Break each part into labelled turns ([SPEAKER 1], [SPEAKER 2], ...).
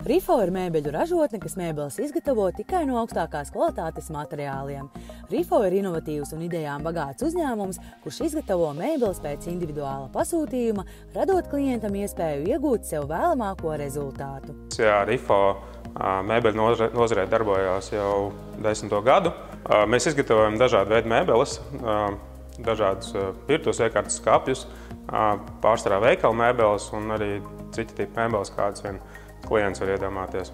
[SPEAKER 1] Rifo ir mēbeļu ražotne, kas mēbeles izgatavo tikai no augstākās kvalitātes materiāliem. Rifo ir inovatīvs un idejām bagāts uzņēmums, kurš izgatavo mēbeles pēc individuāla pasūtījuma, radot klientam iespēju iegūt sev vēlamāko rezultātu.
[SPEAKER 2] Jā, Rifo mēbeļu nozarē darbojās jau 10. gadu. Mēs izgatavojam dažādu veidu mēbeles, dažādus virtuves iekārtas skapjus, pārsvarā veikalu mēbeles un arī citi tipi mēbeles, kādas vien klients var iedomāties.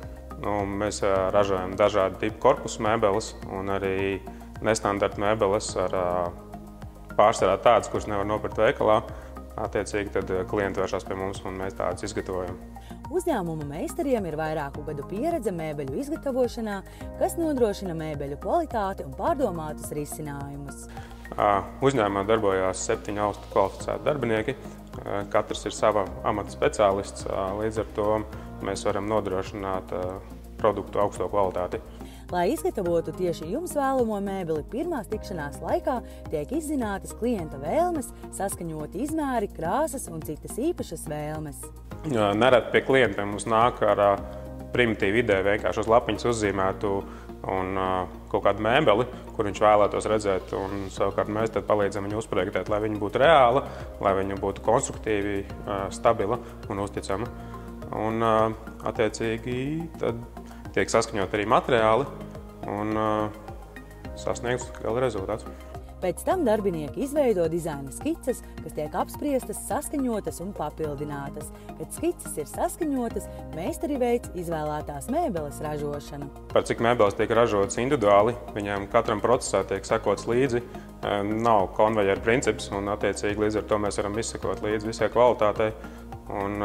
[SPEAKER 2] Mēs ražojam dažādu tipu korpusu mēbeles un arī nestandarta mēbeles ar pārsvarā tādas, kuras nevar nopirkt veikalā. Attiecīgi tad klienti vēršas pie mums un mēs tādas izgatavojam.
[SPEAKER 1] Uzņēmuma meistariem ir vairāku gadu pieredze mēbeļu izgatavošanā, kas nodrošina mēbeļu kvalitāti un pārdomātus risinājumus.
[SPEAKER 2] Uzņēmumā darbojās 7 augstu kvalificēti darbinieki. Katrs ir sava amata speciālists, līdz ar to mēs varam nodrošināt produktu augsto kvalitāti.
[SPEAKER 1] Lai izgatavotu tieši jums vēlamo mēbeli, pirmās tikšanās laikā tiek izzinātas klienta vēlmes, saskaņoti izmēri, krāsas un citas īpašas vēlmes.
[SPEAKER 2] Nereti pie klientiem mums nāk ar primitīvu ideju, vienkārši uz lapiņas uzzīmētu un kaut kādu mēbeli, kur viņš vēlētos redzēt, un savukārt mēs tad palīdzam viņu uzprojektēt, lai viņa būtu reāla, lai viņa būtu konstruktīvi, stabila un uzticama. Un attiecīgi tad tiek saskaņot arī materiāli un sasniegts gala rezultāts.
[SPEAKER 1] Pēc tam darbinieki izveido dizaina skices, kas tiek apspriestas, saskaņotas un papildinātas. Kad skices ir saskaņotas, meistari veic izvēlētās mēbeles ražošanu.
[SPEAKER 2] Par cik mēbeles tiek ražotas individuāli, viņiem katram procesā tiek sekots līdzi. Nav konvejeru princips un attiecīgi līdz ar to mēs varam izsekot līdzi visai kvalitātei un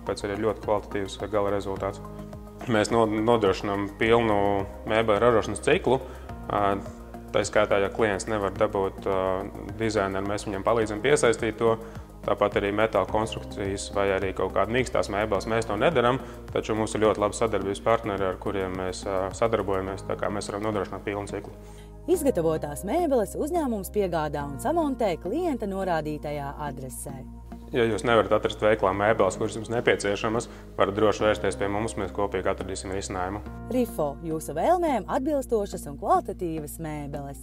[SPEAKER 2] pēc arī ļoti kvalitatīvs gala rezultāts. Mēs nodrošinām pilnu mēbeļu ražošanas ciklu. Tā skaitā, ja klients nevar dabūt dizaineru, mēs viņam palīdzam piesaistīt to. Tāpat arī metāla konstrukcijas vai arī kaut kāda mīkstās mēbeles mēs to nedaram, taču mums ir ļoti labi sadarbības partneri, ar kuriem mēs sadarbojamies, tā kā mēs varam nodrošināt pilnu ciklu.
[SPEAKER 1] Izgatavotās mēbeles uzņēmums piegādā un samontē klienta norādītajā adresē.
[SPEAKER 2] Ja jūs nevarat atrast veikalā mēbeles, kuras jums nepieciešamas, varat droši vērsties pie mums, mēs kopīgi atradīsim risinājumu.
[SPEAKER 1] Rifo, jūsu vēlmēm atbilstošas un kvalitatīvas mēbeles.